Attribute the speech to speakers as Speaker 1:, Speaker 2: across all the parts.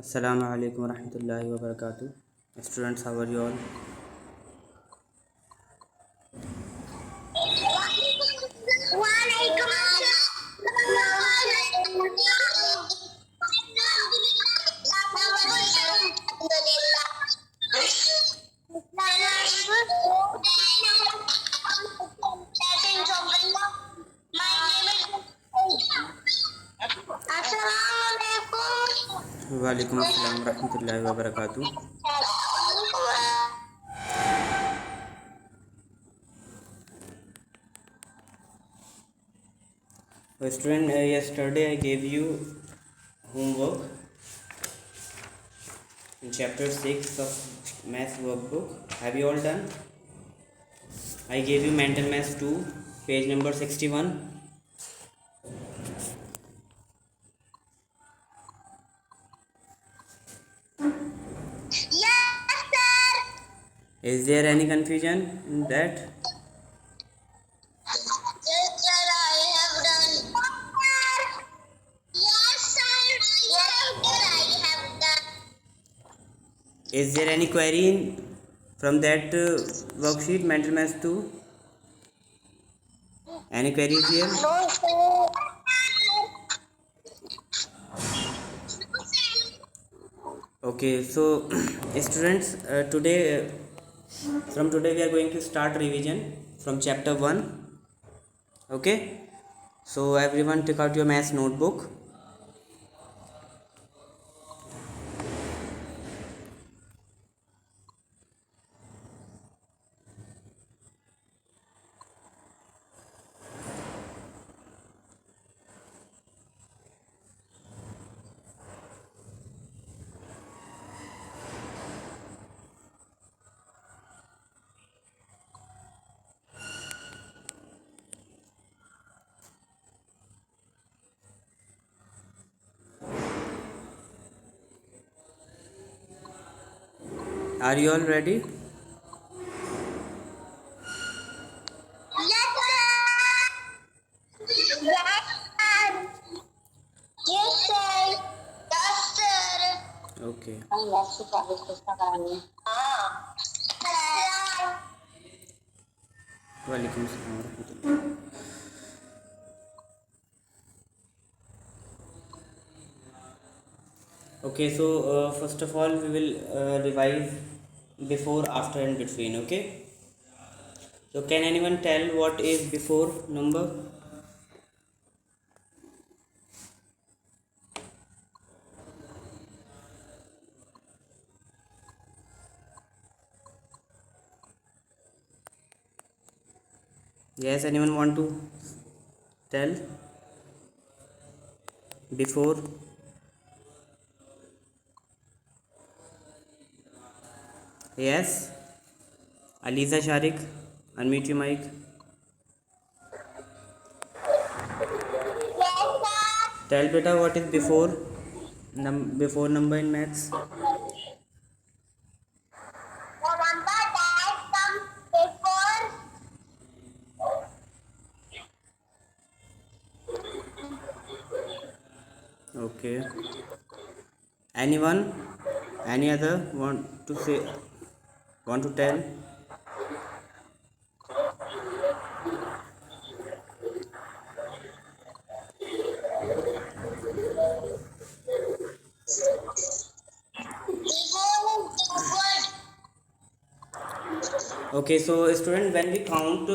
Speaker 1: Assalamu alaikum warahmatullahi wabarakatuh. Students, how are you all? Walaikum assalam warahmatullahi wabarakatuh. Student, yesterday I gave you homework in chapter 6 of math workbook. Have you all done? I gave you mental math 2, page number 61.
Speaker 2: Yes, sir.
Speaker 1: Is there any confusion in that?
Speaker 2: Yes, sir, I have done. Yes, sir. Yes, sir, I have done.
Speaker 1: Is there any query from that worksheet, mental math 2? Any queries here?
Speaker 2: No, sir.
Speaker 1: Okay, so students, from today we are going to start revision from chapter 1. Okay, so everyone take out your math notebook. Are you all ready?
Speaker 2: Yes, sir. Yes, sir. Yes, sir. Yes, sir.
Speaker 1: Okay. Walaikum assalam warahmatullah. Okay, so first of all we will revise before, after and between. Okay, so can anyone tell what is before number? Yes, anyone want to tell before? Yes, Aliza Sharik, unmute your mic.
Speaker 2: Yes, sir.
Speaker 1: Tell beta what is before before number in maths.
Speaker 2: The number that comes before
Speaker 1: Okay. Anyone? Any other want to say? Want to tell?
Speaker 2: before
Speaker 1: Okay, so student, when we count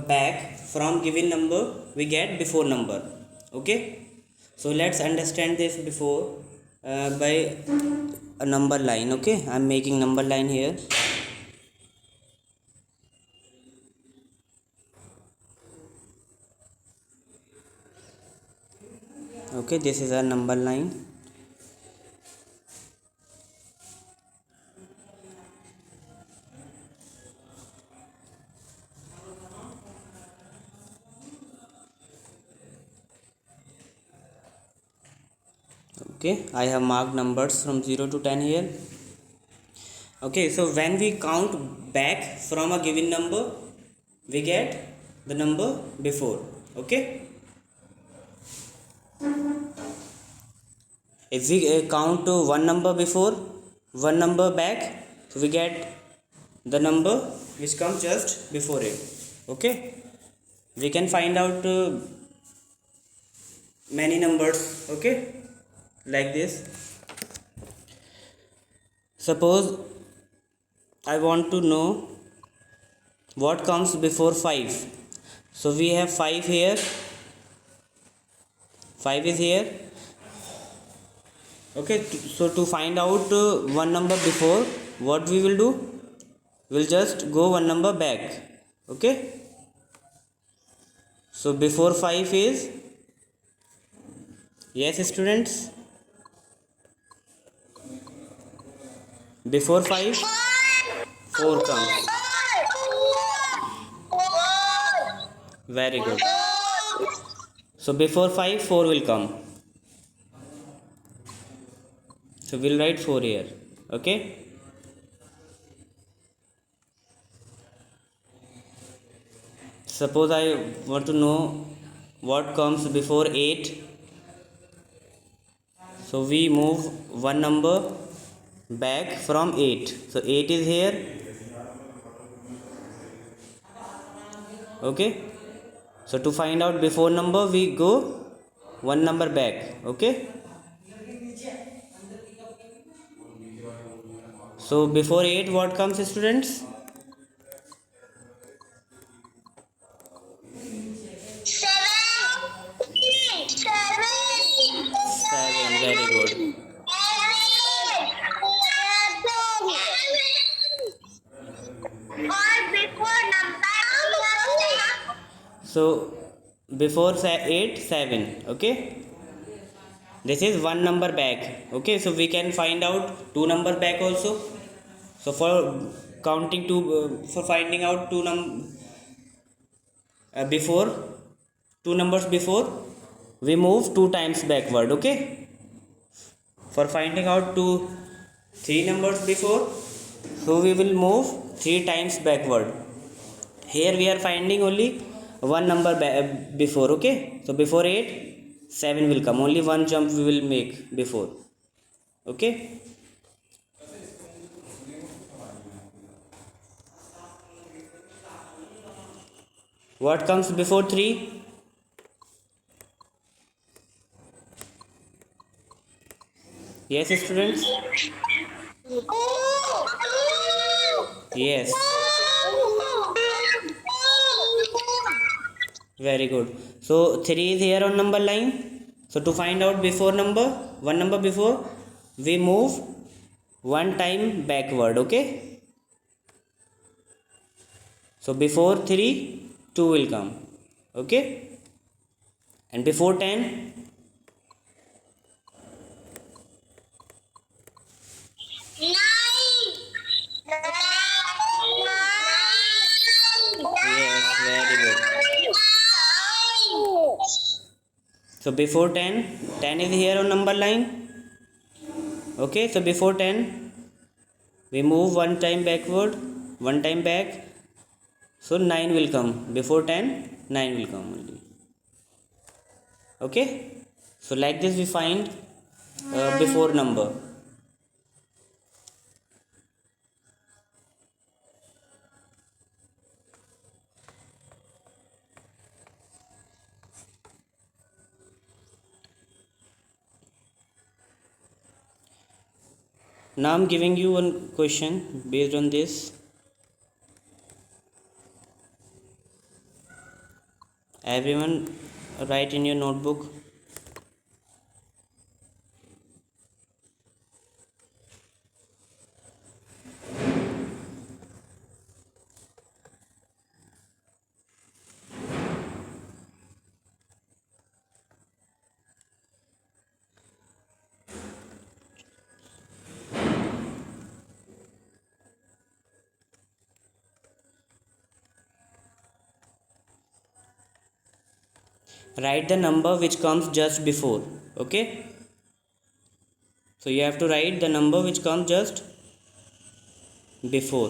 Speaker 1: back from given number, we get before number. Okay, so let's understand this before by a number line. Okay, I'm making number line here. Okay, this is a number line. Okay, I have marked numbers from 0 to 10 here. Okay, so when we count back from a given number, we get the number before. Okay, If we count one number before, one number back, so we get the number which comes just before it. Okay, we can find out many numbers. Okay, like this. Suppose I want to know what comes before 5. So we have 5 here, 5 is here. Okay, so to find out one number before, what we will do, we'll just go one number back. Okay, so before 5 is, yes students, before 5 4 comes. Very good. So before 5 4 will come, so we'll write 4 here. Okay, suppose I want to know what comes before 8. So we move one number back from 8. So 8 is here. Okay, so to find out before number, we go one number back. Okay, so before 8 what comes students? 7. Very good. So before 8 7. Okay, this is one number back. Okay, so we can find out two number back also. So for counting two, for finding out before, two numbers before, we move 2 times backward. Okay, for finding out three numbers before, so we will move 3 times backward. Here we are finding only one number before. Okay, so before 8 7 will come, only one jump we will make before. Okay, what comes before 3? Yes students, yes, very good. So 3 is here on number line. So to find out before number, one number before, we move one time backward. Okay, so before 3 2 will come. Okay, and before 10 yes, very good. So before 10 is here on number line. Okay, so before 10 we move one time backward, one time back, so 9 will come. Before 10 9 will come only. Okay, so like this we find before number. Now I'm giving you one question based on this. Everyone write in your notebook. Write the number which comes just before. Okay, so you have to write the number which comes just before.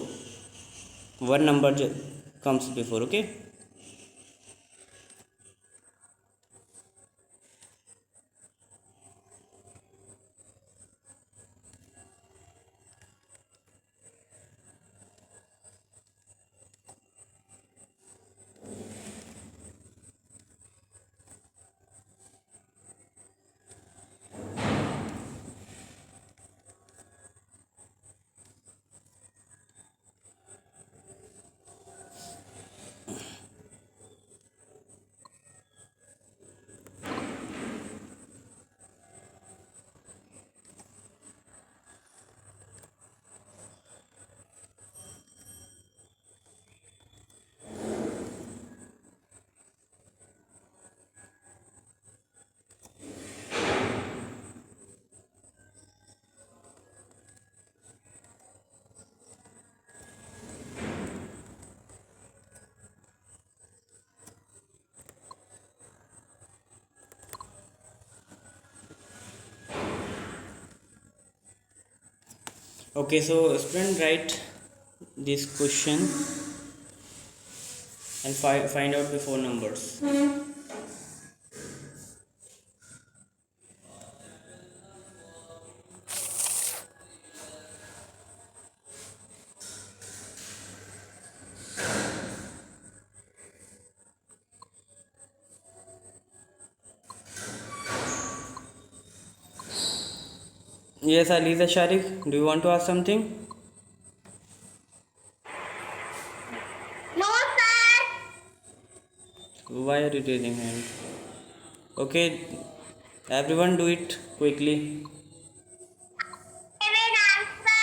Speaker 1: One number comes before. Okay, Okay, so student, write this question and find out before numbers. Yes, Aliza Sharik, do you want to ask something?
Speaker 2: No, sir.
Speaker 1: Why are you raising hand? Okay, everyone do it quickly.
Speaker 2: Give an answer.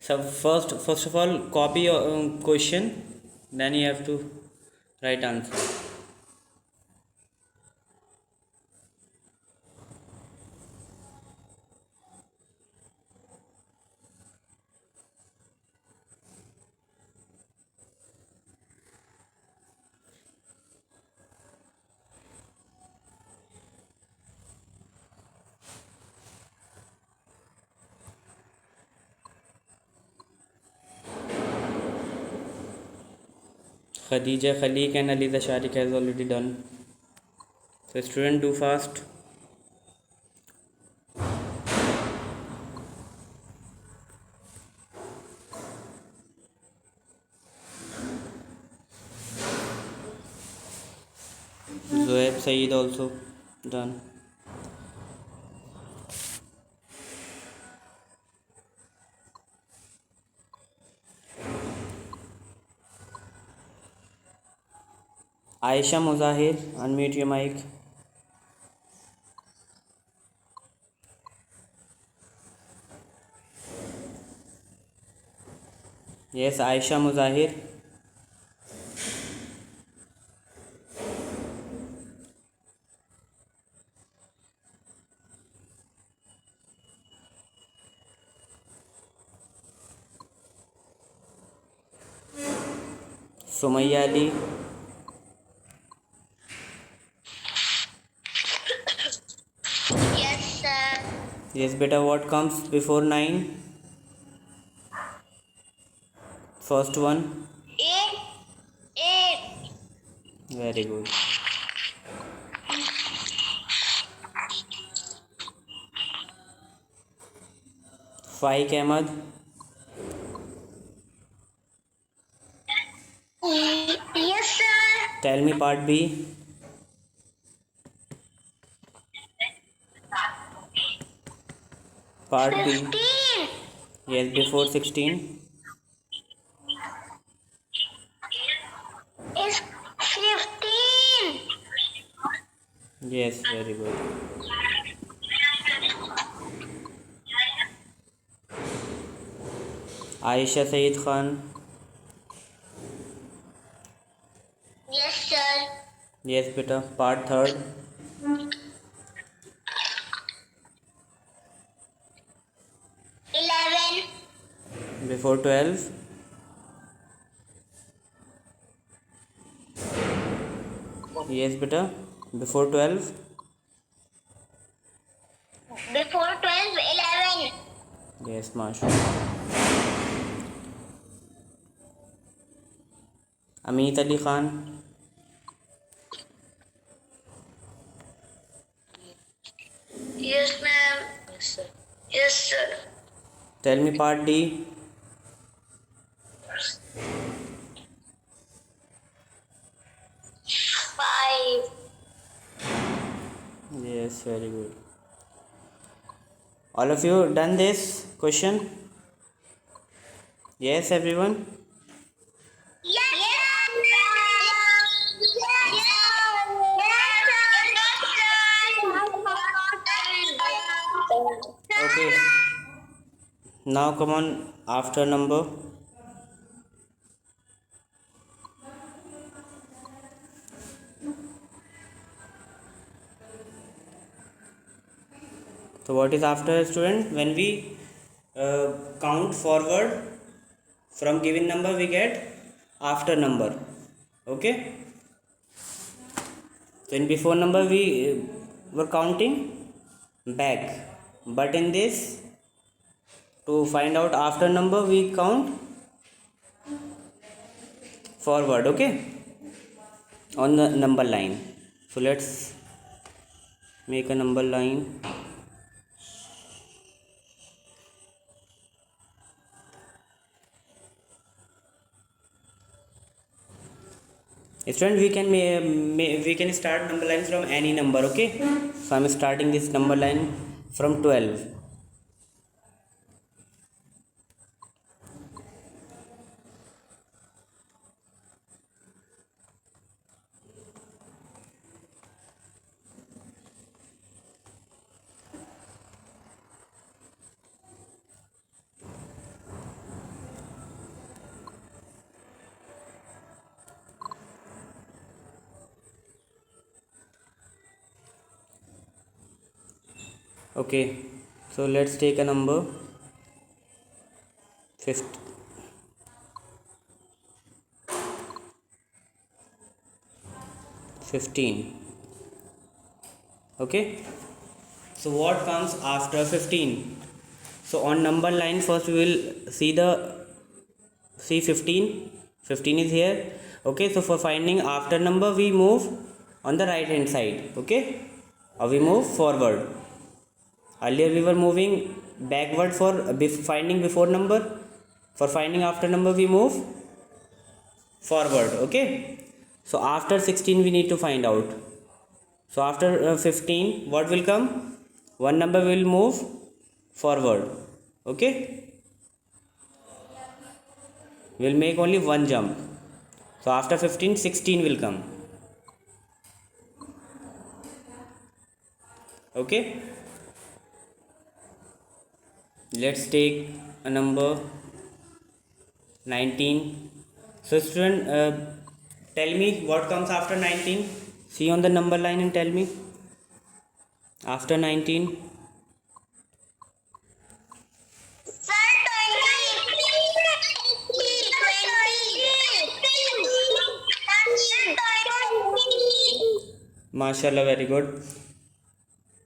Speaker 1: So first of all, copy your question, then you have to write answer. Khadija Khalik and Aliza Sharik has already done. So student, do fast. Zoeb Saeed also done. Aisha Muzahir, unmute your mic. Yes, Aisha Muzahir. Sumayya Ali.
Speaker 2: Yes, sir.
Speaker 1: Yes, beta, what comes before 9? First one.
Speaker 2: 8. 8.
Speaker 1: Very good. 5 Ahmad.
Speaker 2: Yes, sir.
Speaker 1: Tell me part B. Part B.
Speaker 2: 15.
Speaker 1: Yes, before 16.
Speaker 2: Is 15.
Speaker 1: Yes, very good. Aisha Saeed Khan.
Speaker 2: Yes, sir.
Speaker 1: Yes, beta, part third.
Speaker 2: 11.
Speaker 1: Before 12. Yes, beta, before 12.
Speaker 2: Before 12, 11.
Speaker 1: Yes, mashallah. Amit Ali Khan.
Speaker 2: Yes, ma'am. Yes, sir. Yes, sir.
Speaker 1: Tell me part D. Yes, very good. All of you done this question? Yes, everyone?
Speaker 2: Yes,
Speaker 1: Okay. Now come on after number. So what is after, student? When we count forward from given number, we get after number. Okay. So in before number we were counting back, but in this, to find out after number, we count forward. Okay, on the number line. So let's make a number line. Student, we can start number line from any number. Okay, so I'm starting this number line from 12. Okay, so let's take a number 15. Okay, so what comes after 15? So on number line, first we will see 15. 15 is here. Okay, so for finding after number, we move on the right hand side. Okay, or we move forward. Earlier we were moving backward for finding before number. For finding after number, we move forward. Okay, so after 16 we need to find out. So after 15, what will come? One number will move forward. Okay, we'll make only one jump. So after 15, 16 will come. Okay, let's take a number 19. So student, tell me what comes after 19. See on the number line and tell me after 19. Mashallah, very good.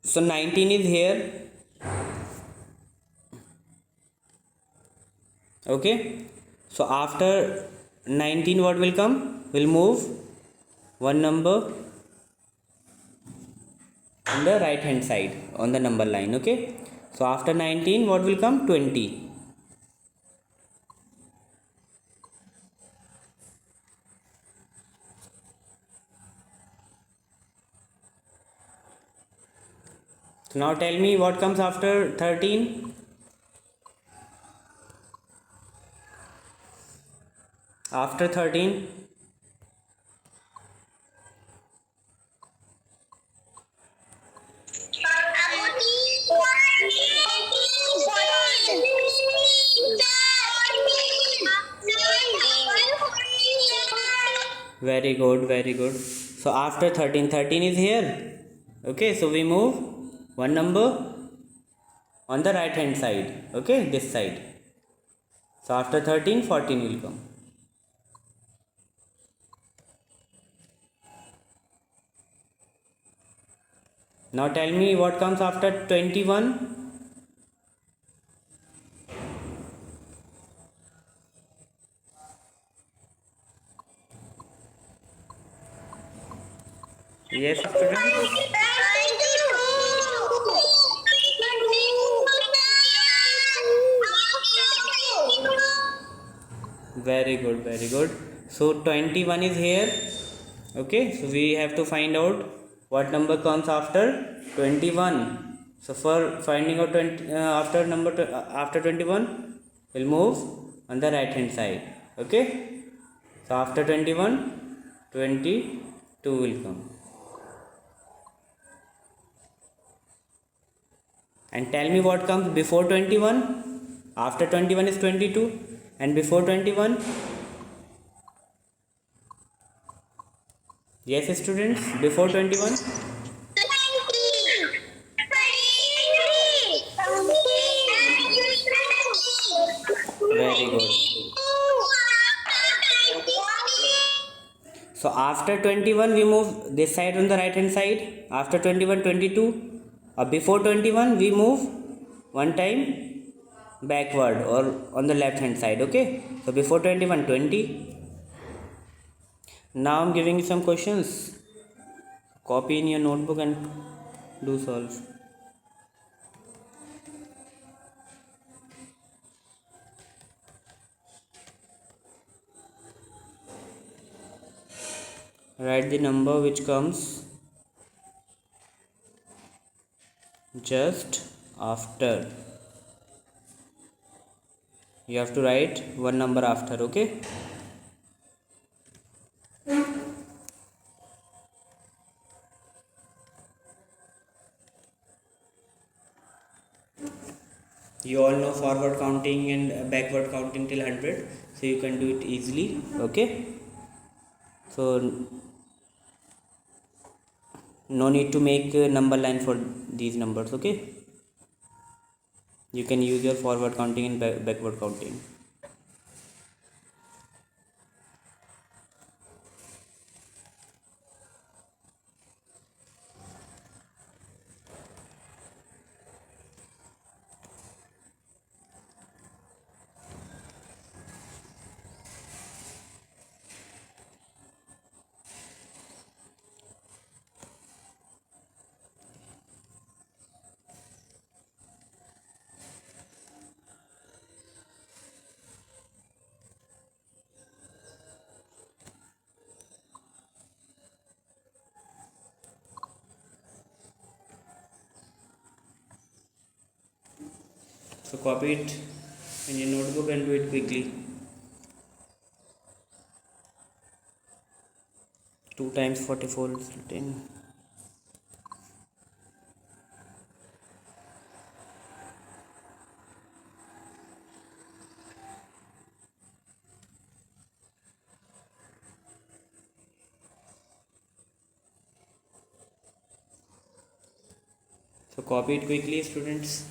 Speaker 1: So 19 is here. Okay, so after 19, what will come? We'll move one number on the right hand side on the number line. Okay, so after 19, what will come? 20. So now tell me what comes after 13. After 13, very good, very good. So after 13, 13 is here. Okay, so we move one number on the right hand side. Okay, this side. So after 13, 14 will come. Now tell me what comes after 21. Yes, student. Very good, very good. So 21 is here. Okay, so we have to find out what number comes after 21? So for finding out 20 after after 21, we'll move on the right hand side. Okay, so after 21, 22 will come. And tell me what comes before 21. After 21 is 22, and before 21? Yes, students, before 21?
Speaker 2: 20.
Speaker 1: Very good. So after 21 we move this side on the right hand side. After 21, 22. Before 21 we move one time backward or on the left hand side. Okay, so before 21, 20. Now I'm giving you some questions. Copy in your notebook and do solve. Write the number which comes just after. You have to write one number after. Okay, you all know forward counting and backward counting till 100, so you can do it easily. Okay, so no need to make a number line for these numbers. Okay, you can use your forward counting and backward counting. So copy it in your notebook and do it quickly. 2 times 44 is 10. So copy it quickly, students.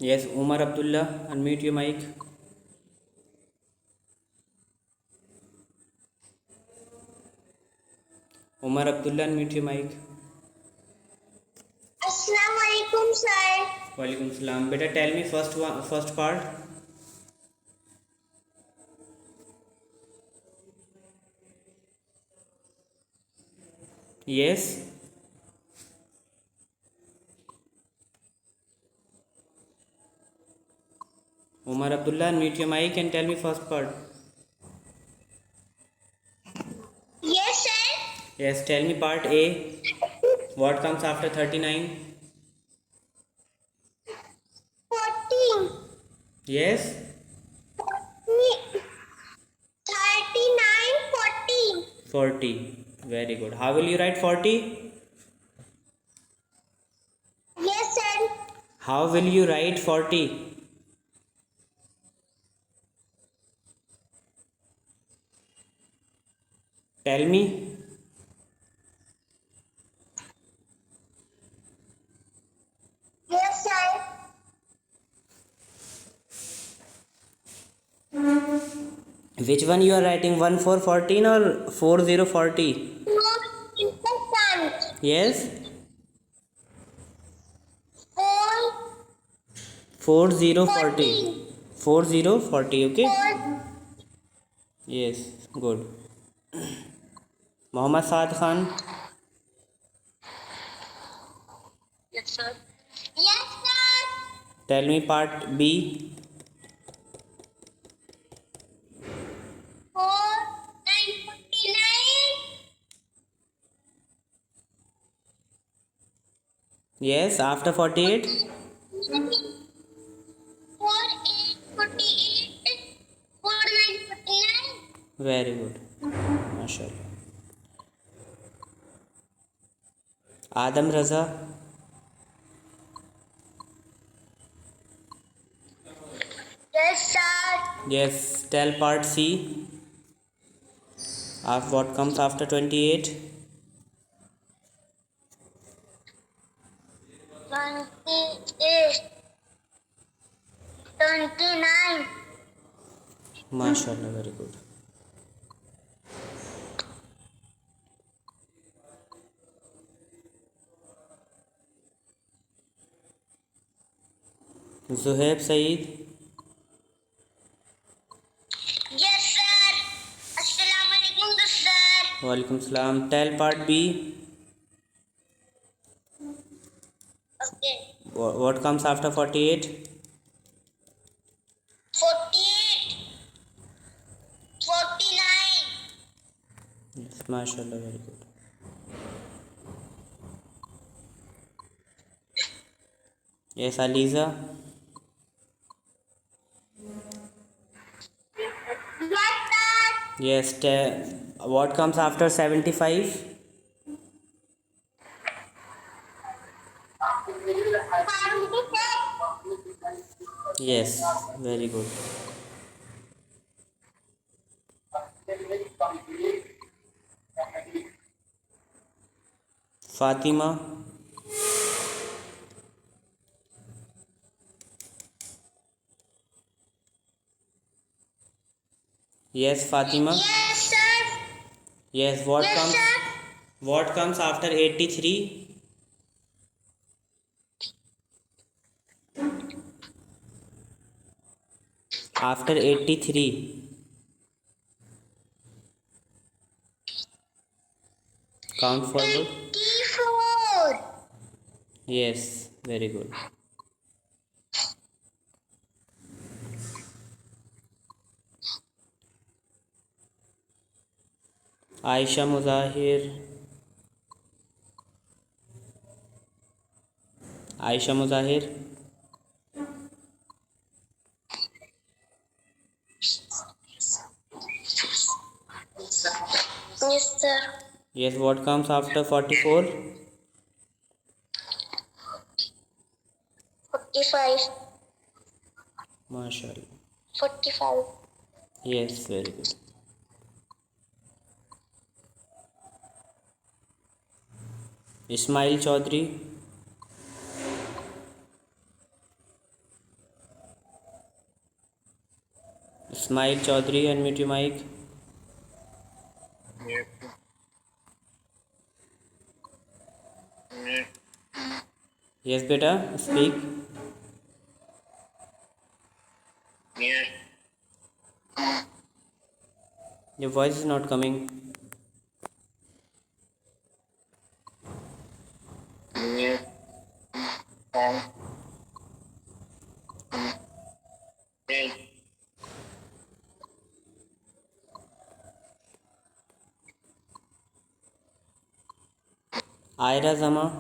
Speaker 1: Yes, Umar Abdullah, unmute your mic. Umar Abdullah, unmute your mic.
Speaker 2: Assalamu alaikum, sir.
Speaker 1: Walaikum salam. Beta, tell me first part. Yes. Umar Abdullah, unmute your mic and tell me first part.
Speaker 2: Yes, sir.
Speaker 1: Yes, tell me part A. What comes after 39?
Speaker 2: 14.
Speaker 1: Yes.
Speaker 2: 39, 14.
Speaker 1: 40. Very good. How will you write 40?
Speaker 2: Yes, sir.
Speaker 1: How will you write 40? Tell me.
Speaker 2: Yes, sir.
Speaker 1: Which one you are writing? 1 for 14 or 4040?
Speaker 2: No, important.
Speaker 1: Yes.
Speaker 2: 4,
Speaker 1: 4040.
Speaker 2: 14.
Speaker 1: 4040. Okay.
Speaker 2: 4.
Speaker 1: Yes. Good. Mohammad Saad Khan.
Speaker 2: Yes, sir. Yes, sir.
Speaker 1: Tell me part B.
Speaker 2: 4, 9, 49.
Speaker 1: Yes. After 48.
Speaker 2: 4, 8, 48. 4, 9, 49.
Speaker 1: Very good. MashaAllah. Adam Raza.
Speaker 2: Yes, sir.
Speaker 1: Yes. Tell part C. Of what comes after 28?
Speaker 2: 28. 29.
Speaker 1: MashaAllah. Very good. Zuhaib Saeed.
Speaker 2: Yes, sir. Assalamu alaikum, sir.
Speaker 1: Walaikum salam. Tell part B.
Speaker 2: Okay.
Speaker 1: What comes after 48?
Speaker 2: 48. 49.
Speaker 1: Yes, MashaAllah. Very good. Yes, Aliza.
Speaker 2: Yes, sir.
Speaker 1: Yes, what comes after 75?
Speaker 2: 76.
Speaker 1: Yes, very good. Fatima. Yes, Fatima.
Speaker 2: Yes, sir.
Speaker 1: Yes,
Speaker 2: Yes, sir.
Speaker 1: what comes after 83? After 83. Count forward.
Speaker 2: 84.
Speaker 1: Yes, very good. Aisha Muzahir. Aisha Muzahir.
Speaker 2: Yes, sir.
Speaker 1: Yes, what comes after 44?
Speaker 2: 45.
Speaker 1: MashaAllah.
Speaker 2: 45.
Speaker 1: Yes, very good. Ismail Chaudhary. Smile Chaudhary, unmute your mic.
Speaker 3: Yes. Yes.
Speaker 1: Yes, beta, speak.
Speaker 3: Yes.
Speaker 1: Your voice is not coming.
Speaker 3: Yes. Yes. Yes.
Speaker 1: Ira Zama.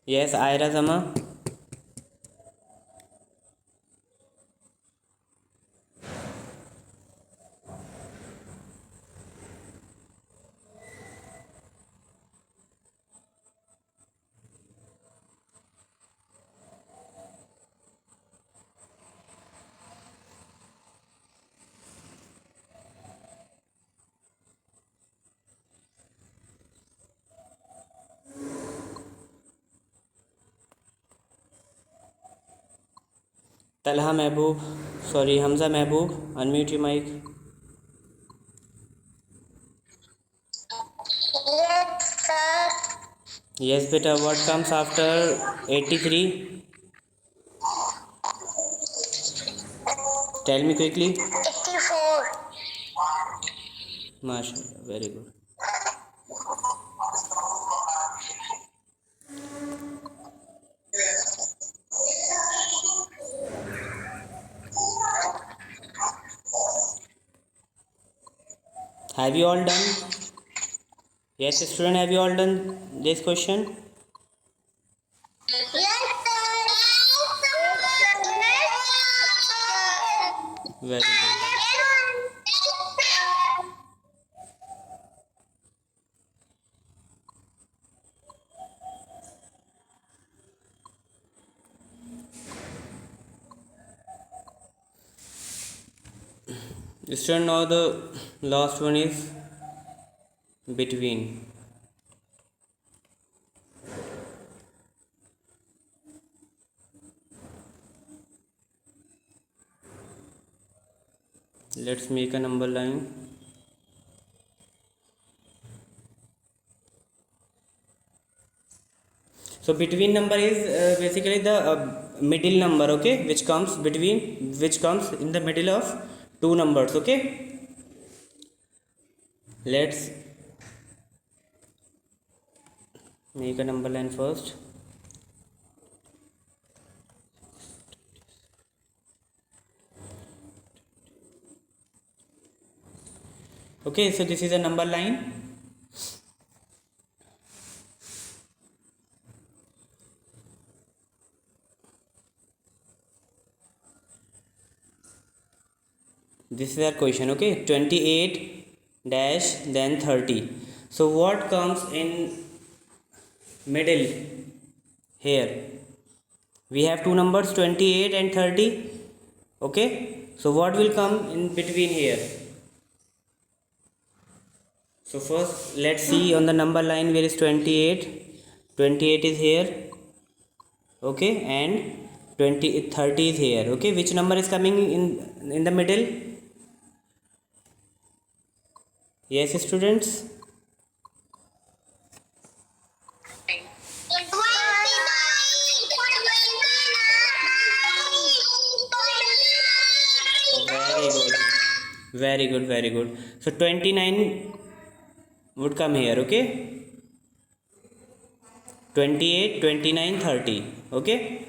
Speaker 1: Yes, Ira Zama. Talha Mehboob. Sorry, Hamza Mehboob. Unmute your mic.
Speaker 2: Yes, sir.
Speaker 1: Yes, beta. What comes after 83? Tell me quickly.
Speaker 2: 84.
Speaker 1: MashaAllah. Very good. Have you all done? Yes, student. Have you all done this question?
Speaker 2: Yes, sir. Yes, sir.
Speaker 1: Very good. Student, now the last one is between. Let's make a number line. So between number is basically the middle number, okay, which comes in the middle of two numbers, okay. Let's make a number line first. Okay, so this is a number line. This is our question, okay. 28 dash then 30. So what comes in middle here? We have two numbers 28 and 30, okay. So what will come in between here? So first let's see on the number line where is 28. 28 is here, okay, and 30 is here, okay. Which number is coming in the middle? Yes, students.
Speaker 2: 29.
Speaker 1: Very good, very good. So 29 would come here, okay. 28, 29, 30, okay.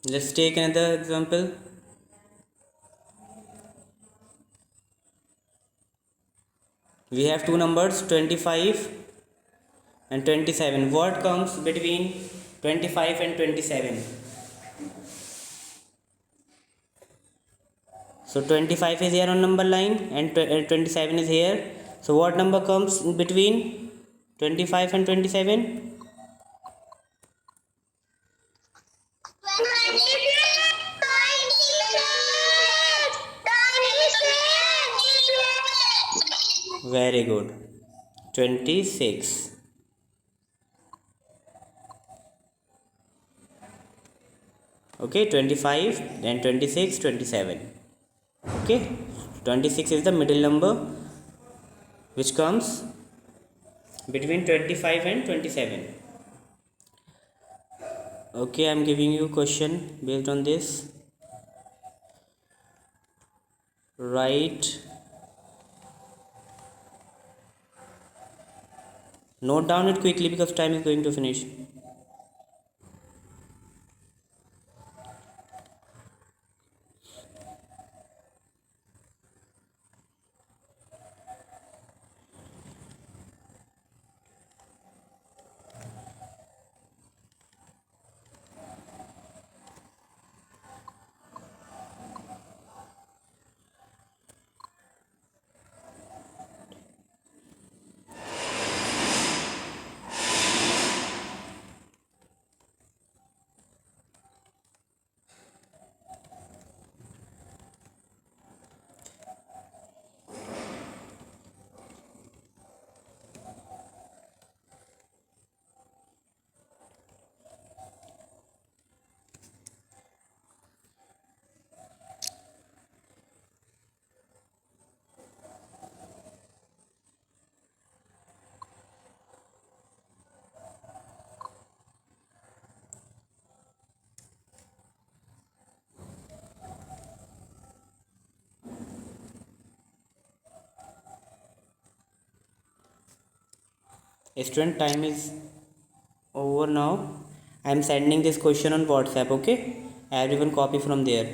Speaker 1: Let's take another example. We have two numbers 25 and 27. What comes between 25 and 27? So 25 is here on number line and 27 is here. So what number comes in between 25 and 27?
Speaker 2: 26.
Speaker 1: Very good. 26. Okay, 25, then 26, 27. Okay, 26 is the middle number which comes between 25 and 27. Okay, I am giving you question based on this. Write, note down it quickly because time is going to finish. Student, time is over now. I am sending this question on WhatsApp. Okay, everyone copy from there.